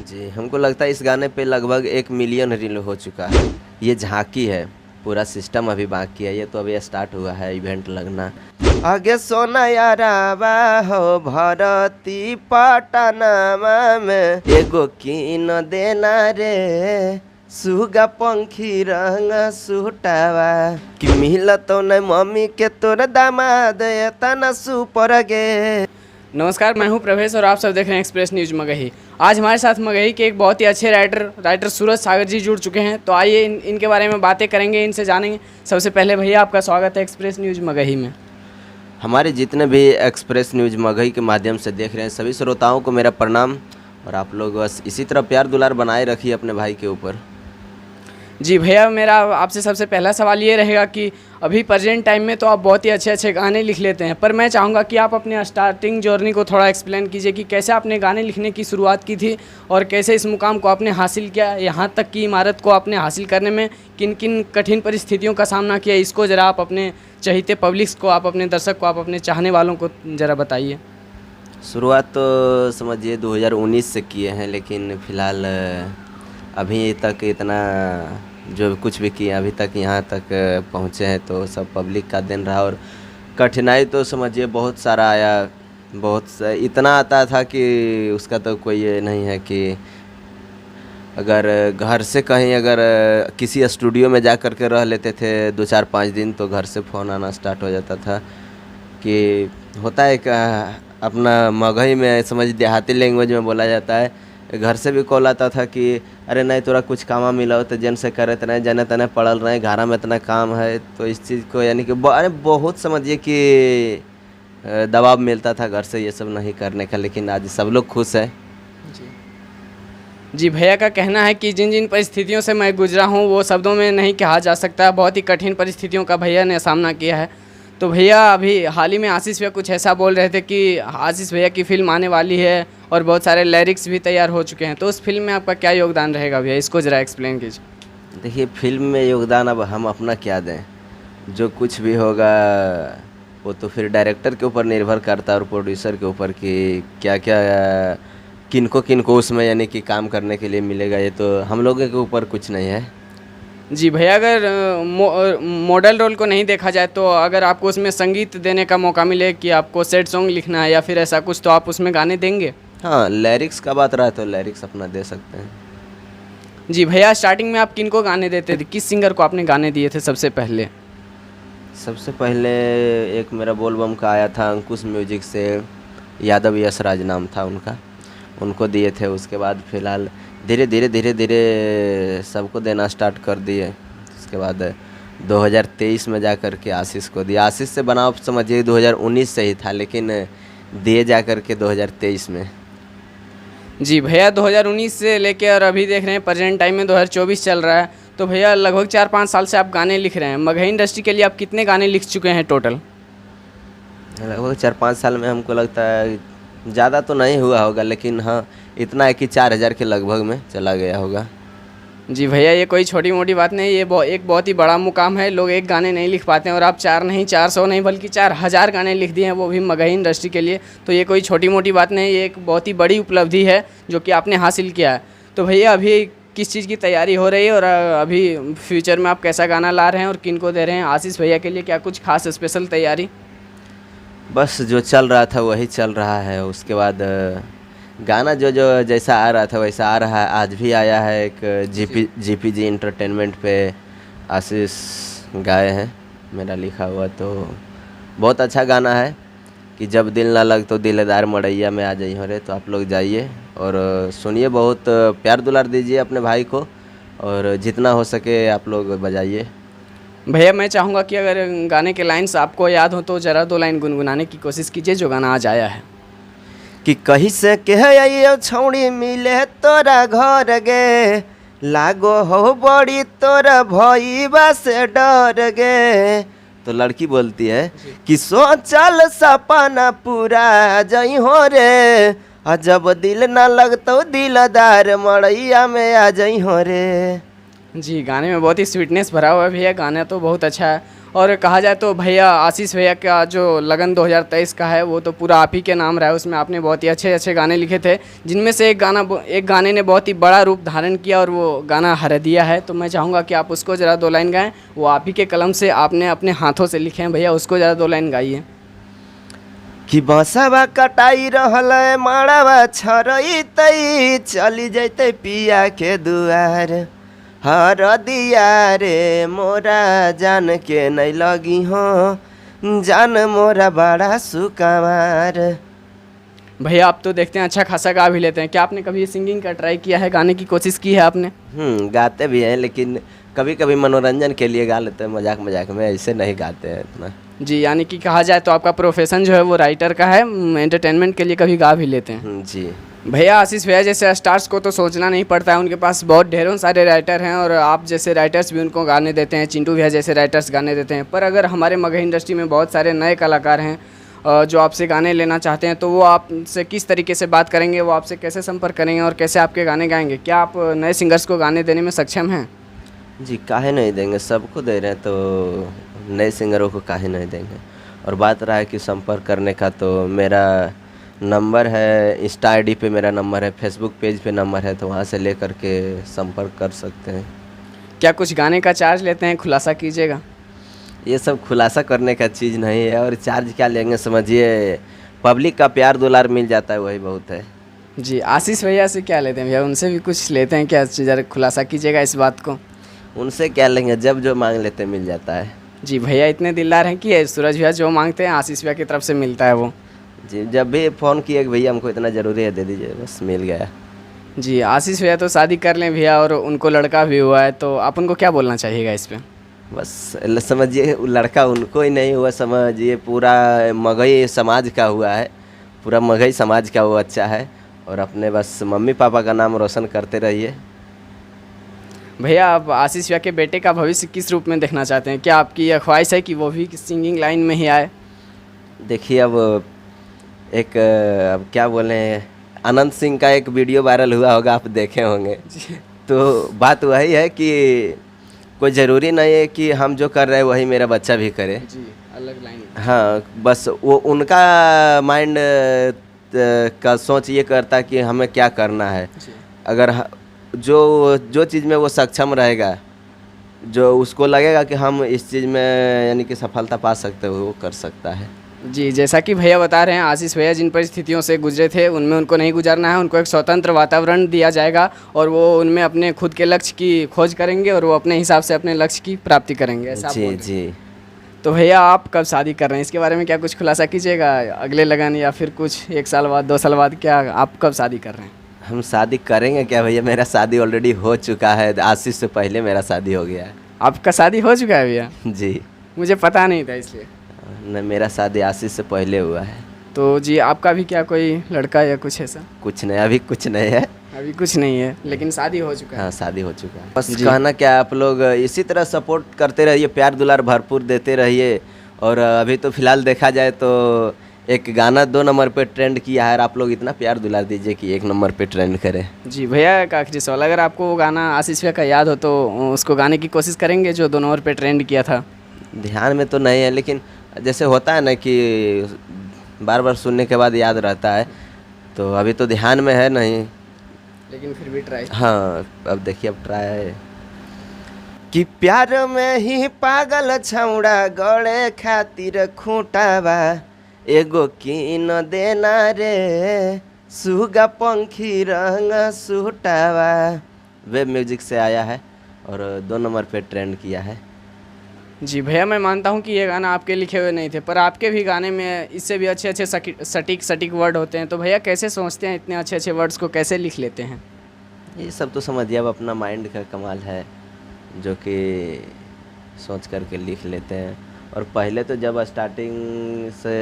जी, हमको लगता है इस गाने पे लगभग 1 मिलियन रील हो चुका है। ये झांकी है, पूरा सिस्टम अभी बाकी है, ये तो अभी स्टार्ट हुआ है इवेंट लगना। आगे सोना याराबा हो भरती पटनामा में एगो कीन देना रे सुगा पंखी रंग सुटावा कि मिलत न मम्मी के तोर दामाद तना सुपर गे। नमस्कार, मैं हूं प्रवेश और आप सब देख रहे हैं एक्सप्रेस न्यूज़ मगही। आज हमारे साथ मगही के एक बहुत ही अच्छे राइटर सूरज सागर जी जुड़ चुके हैं। तो आइए इनके बारे में बातें करेंगे, इनसे जानेंगे। सबसे पहले भैया आपका स्वागत है एक्सप्रेस न्यूज़ मगही में। हमारे जितने भी एक्सप्रेस न्यूज़ मगही के माध्यम से देख रहे हैं सभी श्रोताओं को मेरा प्रणाम। और आप लोग बस इसी तरह प्यार दुलार बनाए रखिए अपने भाई के ऊपर। जी भैया, मेरा आपसे सबसे पहला सवाल ये रहेगा कि अभी प्रेजेंट टाइम में तो आप बहुत ही अच्छे अच्छे गाने लिख लेते हैं, पर मैं चाहूँगा कि आप अपने स्टार्टिंग जर्नी को थोड़ा एक्सप्लेन कीजिए कि कैसे आपने गाने लिखने की शुरुआत की थी और कैसे इस मुकाम को आपने हासिल किया, यहाँ तक की इमारत को आपने हासिल करने में किन किन कठिन परिस्थितियों का सामना किया। इसको ज़रा आप अपने चहीते पब्लिक्स को, आप अपने दर्शक को, आप अपने चाहने वालों को ज़रा बताइए। शुरुआत तो समझिए 2019 से किए हैं, लेकिन फ़िलहाल अभी तक इतना जो कुछ भी किए अभी तक यहाँ तक पहुँचे हैं तो सब पब्लिक का देन रहा। और कठिनाई तो समझिए बहुत सारा आया, इतना आता था कि उसका तो कोई ये नहीं है कि अगर घर से कहीं अगर किसी स्टूडियो में जा कर के रह लेते थे 2-4-5 दिन तो घर से फ़ोन आना स्टार्ट हो जाता था कि होता है कि अपना मगही में समझ देहाती लैंग्वेज में बोला जाता है। घर से भी कॉल आता था कि अरे नहीं तोरा कुछ काम मिला हो तो जन से करे तो नहीं जाने तने पड़ल रहे, घरा में इतना काम है। तो इस चीज़ को यानी कि अरे बहुत समझिए कि दबाव मिलता था घर से ये सब नहीं करने का, लेकिन आज सब लोग खुश है। जी भैया का कहना है कि जिन जिन परिस्थितियों से मैं गुजरा हूँ वो शब्दों में नहीं कहा जा सकता। बहुत ही कठिन परिस्थितियों का भैया ने सामना किया है। तो भैया अभी हाल ही में आशीष भैया कुछ ऐसा बोल रहे थे कि आशीष भैया की फ़िल्म आने वाली है और बहुत सारे लिरिक्स भी तैयार हो चुके हैं, तो उस फिल्म में आपका क्या योगदान रहेगा भैया, इसको ज़रा एक्सप्लेन कीजिए। देखिए, फिल्म में योगदान अब हम अपना क्या दें, जो कुछ भी होगा वो तो फिर डायरेक्टर के ऊपर निर्भर करता है और प्रोड्यूसर के ऊपर कि क्या क्या किनको उसमें यानी कि काम करने के लिए मिलेगा। ये तो हम लोगों के ऊपर कुछ नहीं है। जी भैया, अगर मॉडल रोल को नहीं देखा जाए तो अगर आपको उसमें संगीत देने का मौका मिले कि आपको सैड सॉन्ग लिखना है या फिर ऐसा कुछ, तो आप उसमें गाने देंगे? हाँ, लिरिक्स का बात रहा तो लिरिक्स अपना दे सकते हैं। जी भैया, स्टार्टिंग में आप किनको गाने देते थे, किस सिंगर को आपने गाने दिए थे सबसे पहले? सबसे पहले एक मेरा बोलबम का आया था अंकुश म्यूजिक से, यादव यशराज नाम था उनका, उनको दिए थे। उसके बाद फिलहाल धीरे धीरे सबको देना स्टार्ट कर दिए। उसके बाद 2023 में जा कर के आशीष को दिया। आशीष से बनाव समझिए 2019 से ही था, लेकिन दिए जा कर के 2023 में। जी भैया, 2019 से लेकर अभी देख रहे हैं प्रेजेंट टाइम में 2024 चल रहा है, तो भैया लगभग 4-5 साल से आप गाने लिख रहे हैं। मगही इंडस्ट्री के लिए आप कितने गाने लिख चुके हैं टोटल? लगभग 4-5 साल में हमको लगता है ज़्यादा तो नहीं हुआ होगा, लेकिन हाँ इतना है कि 4000 के लगभग में चला गया होगा। जी भैया, ये कोई छोटी मोटी बात नहीं, ये एक बहुत ही बड़ा मुकाम है। लोग एक गाने नहीं लिख पाते हैं और आप 4 नहीं 400 नहीं बल्कि 4000 गाने लिख दिए हैं, वो भी मगही इंडस्ट्री के लिए। तो ये कोई छोटी मोटी बात नहीं, ये एक बहुत ही बड़ी उपलब्धि है जो कि आपने हासिल किया है। तो भैया अभी किस चीज़ की तैयारी हो रही है और अभी फ्यूचर में आप कैसा गाना ला रहे हैं और किन को दे रहे हैं? आशीष भैया के लिए क्या कुछ खास स्पेशल तैयारी? बस जो चल रहा था वही चल रहा है। उसके बाद गाना जो जैसा आ रहा था वैसा आ रहा है। आज भी आया है एक जीपीजी एंटरटेनमेंट पे आशीष गाए हैं मेरा लिखा हुआ, तो बहुत अच्छा गाना है कि जब दिल ना लग तो दिलदार मड़ैया में आ जाइए हो रे। तो आप लोग जाइए और सुनिए, बहुत प्यार दुलार दीजिए अपने भाई को और जितना हो सके आप लोग बजाइए। भैया मैं चाहूँगा कि अगर गाने के लाइन्स आपको याद हो तो ज़रा 2 लाइन गुनगुनाने की कोशिश कीजिए जो गाना आज आया है। कि कहीं से कह छौड़ी मिले तोरा घर गे, लागो हो बड़ी तोरा भईबा से डर गे। तो लड़की बोलती है कि सोचल सपना पूरा जई हो रे, जब दिल ना लगतो दिलदार मड़ैया में आ जई हो रे। जी, गाने में बहुत ही स्वीटनेस भरा हुआ है भैया, गाना तो बहुत अच्छा है। और कहा जाए तो भैया आशीष भैया का जो लगन 2023 का है वो तो पूरा आप ही के नाम रहा है। उसमें आपने बहुत ही अच्छे अच्छे गाने लिखे थे, जिनमें से एक गाने ने बहुत ही बड़ा रूप धारण किया और वो गाना हरदिया है। तो मैं चाहूँगा कि आप उसको ज़रा 2 लाइन गाएं। वो आप ही के कलम से आपने अपने हाथों से लिखे हैं भैया, उसको ज़रा 2 लाइन गाइए। कि बसवा कटाई रहल माड़वा छरई चली जैते पिया के दुआर हरदिया रे मोरा जान के नहीं लगी हो जान मोरा बड़ा सुकवार। भैया आप तो देखते हैं अच्छा खासा गा भी लेते हैं, क्या आपने कभी सिंगिंग का ट्राई किया है, गाने की कोशिश की है आपने? गाते भी हैं, लेकिन कभी कभी मनोरंजन के लिए गा लेते हैं, मजाक मजाक में, ऐसे नहीं गाते हैं इतना। जी, यानी कि कहा जाए तो आपका प्रोफेशन जो है वो राइटर का है, एंटरटेनमेंट के लिए कभी गा भी लेते हैं। जी भैया आशीष भैया जैसे स्टार्स को तो सोचना नहीं पड़ता है, उनके पास बहुत ढेरों सारे राइटर हैं और आप जैसे राइटर्स भी उनको गाने देते हैं, चिंटू भैया जैसे राइटर्स गाने देते हैं। पर अगर हमारे मगही इंडस्ट्री में बहुत सारे नए कलाकार हैं जो आपसे गाने लेना चाहते हैं, तो वो आपसे किस तरीके से बात करेंगे, वो आपसे कैसे संपर्क करेंगे और कैसे आपके गाने गाएंगे? क्या आप नए सिंगर्स को गाने देने में सक्षम हैं? जी, काहे नहीं देंगे, सबको दे रहे हैं तो नए सिंगरों को काहे नहीं देंगे। और बात रहा है कि संपर्क करने का, तो मेरा नंबर है, इंस्टा आईडी पे मेरा नंबर है, फेसबुक पेज पे नंबर है, तो वहाँ से ले कर के संपर्क कर सकते हैं। क्या कुछ गाने का चार्ज लेते हैं, खुलासा कीजिएगा? ये सब खुलासा करने का चीज़ नहीं है, और चार्ज क्या लेंगे, समझिए पब्लिक का प्यार दुलार मिल जाता है, वही बहुत है। जी, आशीष भैया से क्या लेते हैं भैया, उनसे भी कुछ लेते हैं क्या? ज़रा खुलासा कीजिएगा इस बात को। उनसे क्या लेंगे, जब जो मांग लेते मिल जाता है। जी, भैया इतने दिलदार हैं कि सूरज भैया जो मांगते हैं आशीष भैया की तरफ से मिलता है वो। जी, जब भी फ़ोन किए कि भैया हमको इतना ज़रूरी है, दे दीजिए, बस मिल गया। जी, आशीष भैया तो शादी कर लें भैया और उनको लड़का भी हुआ है, तो आप उनको क्या बोलना चाहिएगा इस पे? बस समझिए लड़का उनको ही नहीं हुआ, समझिए पूरा मगही समाज का हुआ है, पूरा मगही समाज का वो अच्छा है, और अपने बस मम्मी पापा का नाम रोशन करते रहिए। भैया आप आशीष भैया के बेटे का भविष्य किस रूप में देखना चाहते हैं? क्या आपकी यह ख्वाहिश है कि वो भी सिंगिंग लाइन में ही आए? देखिए अब अब क्या बोलें, अनंत सिंह का एक वीडियो वायरल हुआ होगा, आप देखे होंगे। तो बात वही है कि कोई ज़रूरी नहीं है कि हम जो कर रहे हैं वही मेरा बच्चा भी करे। जी, अलग लाइन। हाँ, बस वो उनका माइंड का सोच ये करता कि हमें क्या करना है। अगर जो चीज़ में वो सक्षम रहेगा, जो उसको लगेगा कि हम इस चीज़ में यानी कि सफलता पा सकते हो, वो कर सकता है। जी, जैसा कि भैया बता रहे हैं, आशीष भैया जिन परिस्थितियों से गुजरे थे उनमें उनको नहीं गुजरना है, उनको एक स्वतंत्र वातावरण दिया जाएगा और वो उनमें अपने खुद के लक्ष्य की खोज करेंगे और वो अपने हिसाब से अपने लक्ष्य की प्राप्ति करेंगे, ऐसा आप बोल जी रहे हैं। जी। तो भैया आप कब शादी कर रहे हैं, इसके बारे में क्या कुछ खुलासा कीजिएगा? अगले लगन या फिर कुछ 1 साल बाद, 2 साल बाद, क्या आप कब शादी कर रहे हैं? हम शादी करेंगे क्या भैया, मेरा शादी ऑलरेडी हो चुका है, आशीष से पहले मेरा शादी हो गया है। आपका शादी हो चुका है भैया? जी, मुझे पता नहीं था इसलिए। न मेरा शादी आशीष से पहले हुआ है। तो जी आपका भी क्या कोई लड़का या कुछ ऐसा? कुछ नहीं, अभी कुछ नहीं है। अभी कुछ नहीं है, लेकिन शादी हो चुका है। हाँ, शादी हो चुका है। बस कहना क्या, आप लोग इसी तरह सपोर्ट करते रहिए, प्यार दुलार भरपूर देते रहिए। और अभी तो फिलहाल देखा जाए तो एक गाना 2 नंबर पे ट्रेंड किया है, और आप लोग इतना प्यार दुलार दीजिए कि 1 नंबर पे ट्रेंड करे। जी भैया एक आखिरी सवाल, अगर आपको वो गाना आशीष भैया का याद हो तो उसको गाने की कोशिश करेंगे जो 2 नंबर पे ट्रेंड किया था? ध्यान में तो नहीं है, लेकिन जैसे होता है ना कि बार बार सुनने के बाद याद रहता है, तो अभी तो ध्यान में है नहीं, लेकिन फिर भी ट्राई। हाँ, अब देखिए, अब ट्राई कि प्यार में ही पागल छौड़ा गड़े खातिर खूंटावा एगो कीन देना रे सुगा पंखी रंग सूटावा। वेब म्यूजिक से आया है और 2 नंबर पे ट्रेंड किया है। जी भैया मैं मानता हूँ कि ये गाना आपके लिखे हुए नहीं थे, पर आपके भी गाने में इससे भी अच्छे अच्छे सटीक वर्ड होते हैं। तो भैया कैसे सोचते हैं, इतने अच्छे अच्छे वर्ड्स को कैसे लिख लेते हैं? ये सब तो समझिए अब अपना माइंड का कमाल है, जो कि सोच करके लिख लेते हैं। और पहले तो जब स्टार्टिंग से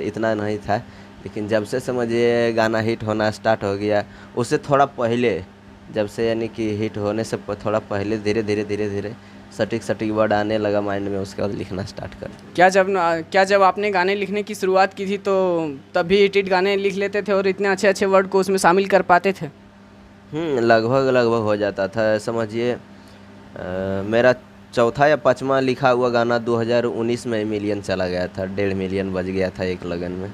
इतना नहीं था, लेकिन जब से समझिए गाना हिट होना स्टार्ट हो गया, उससे थोड़ा पहले, जब से यानी कि हिट होने से थोड़ा पहले धीरे धीरे सटीक वर्ड आने लगा माइंड में, उसके बाद लिखना स्टार्ट कर। क्या जब आपने गाने लिखने की शुरुआत की थी तो तब भी हिट गाने लिख लेते थे और इतने अच्छे अच्छे वर्ड को उसमें शामिल कर पाते थे? लगभग हो जाता था। समझिए मेरा चौथा या पाँचवा लिखा हुआ गाना 2019 में मिलियन चला गया था, 1.5 मिलियन बज गया था एक लगन में।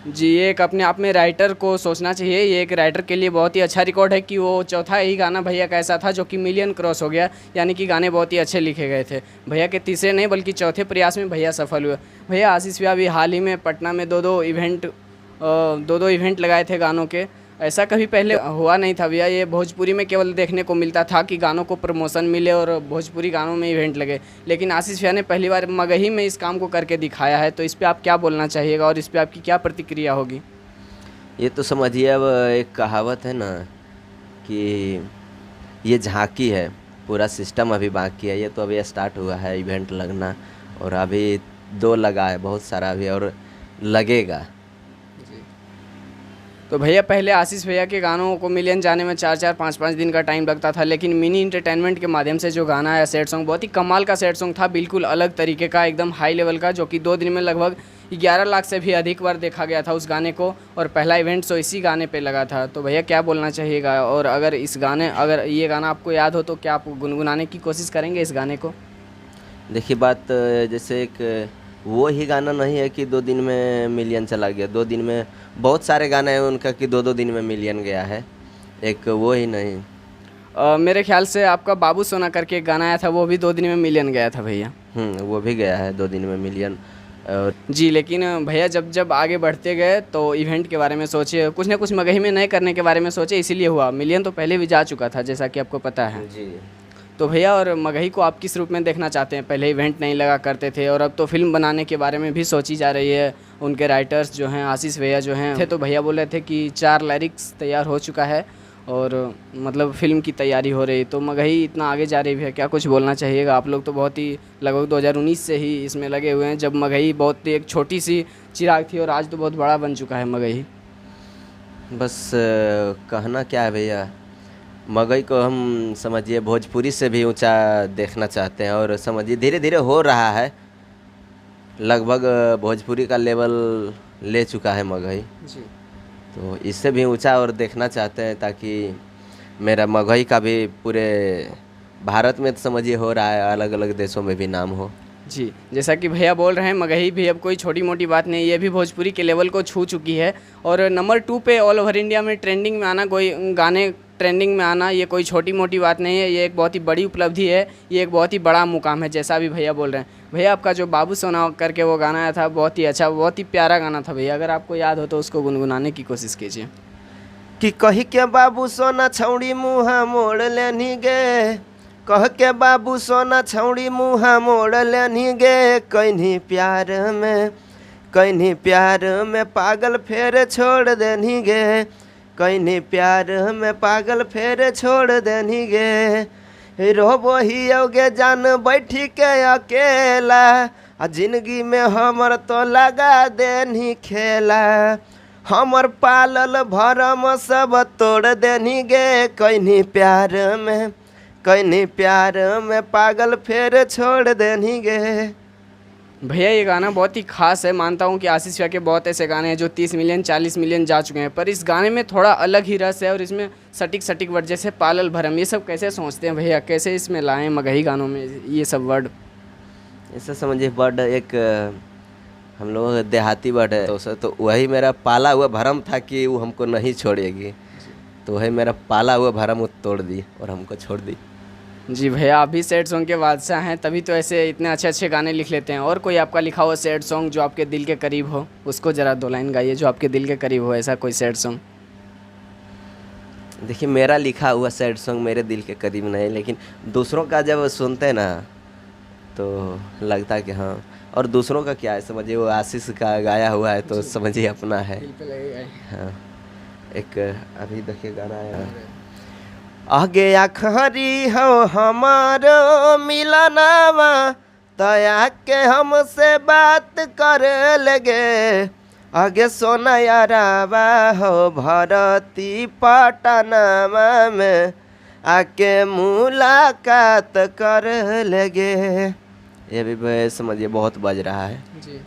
जी, ये एक अपने आप में राइटर को सोचना चाहिए, ये एक राइटर के लिए बहुत ही अच्छा रिकॉर्ड है कि वो चौथा ही गाना भैया का ऐसा था जो कि मिलियन क्रॉस हो गया, यानी कि गाने बहुत ही अच्छे लिखे गए थे। भैया के तीसरे नहीं बल्कि चौथे प्रयास में भैया सफल हुए। भैया आशीष भैया भी हाल ही में पटना में दो दो इवेंट लगाए थे गानों के, ऐसा कभी पहले हुआ नहीं था भैया। ये भोजपुरी में केवल देखने को मिलता था कि गानों को प्रमोशन मिले और भोजपुरी गानों में इवेंट लगे, लेकिन आशीष भैया ने पहली बार मगही में इस काम को करके दिखाया है। तो इस पे आप क्या बोलना चाहिएगा और इस पे आपकी क्या प्रतिक्रिया होगी? ये तो समझिए, अब एक कहावत है ना कि ये झांकी है, पूरा सिस्टम अभी बाकी है। ये तो अभी स्टार्ट हुआ है इवेंट लगना, और अभी 2 लगा है, बहुत सारा अभी और लगेगा। तो भैया पहले आशीष भैया के गानों को मिलियन जाने में 4-4, 5-5 दिन का टाइम लगता था, लेकिन मिनी इंटरटेनमेंट के माध्यम से जो गाना आया सैड सॉन्ग, बहुत ही कमाल का सैड सॉन्ग था, बिल्कुल अलग तरीके का, एकदम हाई लेवल का, जो कि 2 दिन में लगभग 11 लाख से भी अधिक बार देखा गया था उस गाने को, और पहला इवेंट सो इसी गाने पे लगा था। तो भैया क्या बोलना चाहिएगा? और अगर ये गाना आपको याद हो तो क्या आप गुनगुनाने की कोशिश करेंगे इस गाने को? देखिए बात, जैसे एक वो ही गाना नहीं है कि 2 दिन में मिलियन चला गया। 2 दिन में बहुत सारे गाने हैं उनका कि 2-2 दिन में मिलियन गया है, एक वो ही नहीं। मेरे ख्याल से आपका बाबू सोना करके एक गाना आया था, वो भी 2 दिन में मिलियन गया था भैया। वो भी गया है 2 दिन में मिलियन। और जी, लेकिन भैया जब आगे बढ़ते गए तो इवेंट के बारे में सोचे, कुछ ना कुछ मगही में नए करने के बारे में सोचे, इसीलिए हुआ। मिलियन तो पहले भी जा चुका था जैसा कि आपको पता है। जी, तो भैया और मगही को आप किस रूप में देखना चाहते हैं? पहले इवेंट नहीं लगा करते थे और अब तो फिल्म बनाने के बारे में भी सोची जा रही है। उनके राइटर्स जो हैं आशीष भैया जो हैं थे, तो भैया बोल रहे थे कि 4 लिरिक्स तैयार हो चुका है और मतलब फिल्म की तैयारी हो रही। तो मगही इतना आगे जा रही है, क्या कुछ बोलना चाहिएगा? आप लोग तो बहुत ही लगभग 2019 से ही इसमें लगे हुए हैं, जब मगही बहुत एक छोटी सी चिराग थी और आज तो बहुत बड़ा बन चुका है मगही। बस कहना क्या है भैया, मगही को हम समझिए भोजपुरी से भी ऊंचा देखना चाहते हैं, और समझिए धीरे धीरे हो रहा है, लगभग भोजपुरी का लेवल ले चुका है मगही। जी, तो इससे भी ऊंचा और देखना चाहते हैं, ताकि मेरा मगही का भी पूरे भारत में तो समझिए हो रहा है, अलग अलग देशों में भी नाम हो। जी, जैसा कि भैया बोल रहे हैं मगही भी अब कोई छोटी मोटी बात नहीं, ये भी भोजपुरी के लेवल को छू चुकी है और नंबर 2 पे ऑल ओवर इंडिया में ट्रेंडिंग में आना, कोई गाने ट्रेंडिंग में आना, ये कोई छोटी मोटी बात नहीं है, ये एक बहुत ही बड़ी उपलब्धि है, ये एक बहुत ही बड़ा मुकाम है, जैसा भी भैया बोल रहे हैं। भैया आपका जो बाबू सोना करके वो गाना आया था, बहुत ही अच्छा, बहुत ही प्यारा गाना था भैया, अगर आपको याद हो तो उसको गुनगुनाने की कोशिश कीजिए। कि कही के बाबू सोना छौड़ी मुँह मोड़ लेनी गे, कह के बाबू सोना छौड़ी मुँह मोड़ लेनी गे, कहीं प्यार में पागल फेर छोड़ देनी गे, कहीं प्यार में पागल फेर छोड़ देनी गे, रोबो ही अगे जान बैठी के अकेला, आ जिंदगी में हमर तो लगा देनी खेला, हमर पालल भरम सब तोड़ देनी गे, कहीं प्यार में पागल फेर छोड़ देनी गे। भैया ये गाना बहुत ही खास है, मानता हूँ कि आशीष भैया के बहुत ऐसे गाने हैं जो 30 मिलियन 40 मिलियन जा चुके हैं, पर इस गाने में थोड़ा अलग ही रस है और इसमें सटीक वर्ड जैसे पालल भरम, ये सब कैसे सोचते हैं भैया, कैसे इसमें लाएं मगही गानों में ये सब वर्ड? ऐसा समझिए वर्ड एक हम लोग देहाती वर्ड है, तो वही मेरा पाला हुआ भरम था कि वो हमको नहीं छोड़ेगी, तो वही मेरा पाला हुआ भरम वो तोड़ दी और हमको छोड़ दी। जी भैया, आप भी सैड सॉन्ग के बादशाह हैं, तभी तो ऐसे इतने अच्छे गाने लिख लेते हैं। और कोई आपका लिखा हुआ सैड सॉन्ग जो आपके दिल के करीब हो, उसको ज़रा 2 लाइन गाइए जो आपके दिल के करीब हो, ऐसा कोई सैड सॉन्ग। देखिए मेरा लिखा हुआ सैड सॉन्ग मेरे दिल के करीब नहीं, लेकिन दूसरों का जब सुनते हैं ना तो लगता है कि हाँ, और दूसरों का क्या है समझिए, वो आशीष का गाया हुआ है तो समझिए अपना है। हाँ, एक अभी देखिए गाना आया, आगे आखरी हो हमारो मिलनावा, तया के हमसे बात कर लगे, आगे सोना यारावा हो भरती पटनावा में आके मुलाकात कर लगे। ये भी समझिए बहुत बज रहा है। जी,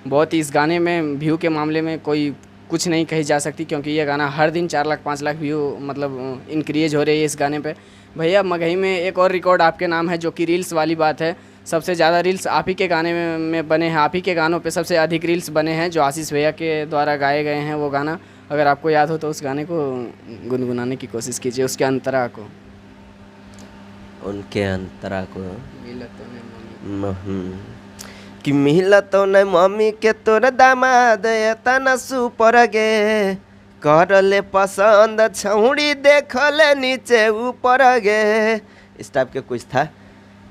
बहुत ही इस गाने में व्यू के मामले में कोई कुछ नहीं कही जा सकती, क्योंकि ये गाना हर दिन 4 लाख 5 लाख व्यू मतलब इंक्रीज हो रही है इस गाने पे। भैया मगही में एक और रिकॉर्ड आपके नाम है, जो कि रील्स वाली बात है। सबसे ज़्यादा रील्स आप ही के गाने में बने हैं, आप ही के गानों पे सबसे अधिक रील्स बने हैं, जो आशीष भैया के द्वारा गाए गए हैं वो गाना। अगर आपको याद हो तो उस गाने को गुनगुनाने की कोशिश कीजिए, उसके अंतरा को। उनके अंतरा को कि मिलत न मम्मी के तोर दामाद तना सुपर गे, कर ले पसंद छौड़ी देख ले नीचे ऊपर गे। इस टाइप के कुछ था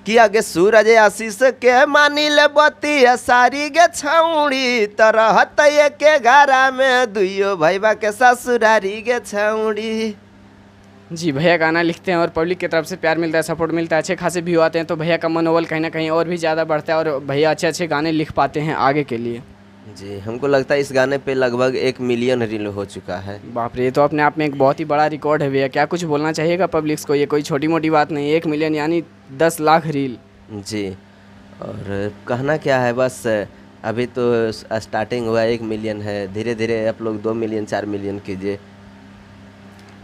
कि आगे सूरज आशीष के मानी ले बतिया सारी गे छौड़ी, तरह के घरा में दुइयो भैया के ससुरारी गे छौड़ी। जी भैया गाना लिखते हैं और पब्लिक की तरफ से प्यार मिलता है, सपोर्ट मिलता है, अच्छे खासे व्यू आते हैं, तो भैया का मनोबल कहीं ना कहीं और भी ज़्यादा बढ़ता है और भैया अच्छे अच्छे गाने लिख पाते हैं आगे के लिए। जी हमको लगता है इस गाने पे लगभग 1 मिलियन रील हो चुका है। बाप रे, ये तो अपने आप में एक बहुत ही बड़ा रिकॉर्ड है भैया। क्या कुछ बोलना चाहिएगा पब्लिक्स को? ये कोई छोटी मोटी बात नहीं, 1 मिलियन यानी 10 लाख रील। जी और कहना क्या है, बस अभी तो स्टार्टिंग हुआ, 1 मिलियन है, धीरे धीरे आप लोग 2 मिलियन 4 मिलियन कीजिए।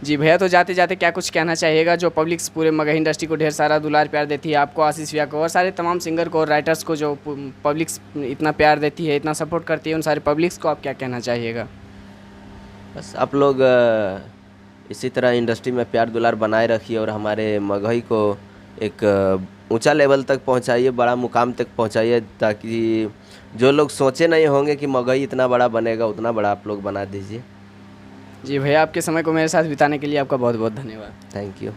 जी भैया, तो जाते जाते क्या कुछ कहना चाहिएगा जो पब्लिक्स पूरे मगही इंडस्ट्री को ढेर सारा दुलार प्यार देती है, आपको, आशीष भैया को और सारे तमाम सिंगर को और राइटर्स को, जो पब्लिक्स इतना प्यार देती है, इतना सपोर्ट करती है, उन सारे पब्लिक्स को आप क्या कहना चाहिएगा? बस आप लोग इसी तरह इंडस्ट्री में प्यार दुलार बनाए रखिए और हमारे मगही को एक ऊंचा लेवल तक पहुंचाइए, बड़ा मुकाम तक पहुंचाइए, ताकि जो लोग सोचे नहीं होंगे कि मगही इतना बड़ा बनेगा, उतना बड़ा आप लोग बना दीजिए। जी भैया, आपके समय को मेरे साथ बिताने के लिए आपका बहुत बहुत धन्यवाद। Thank you.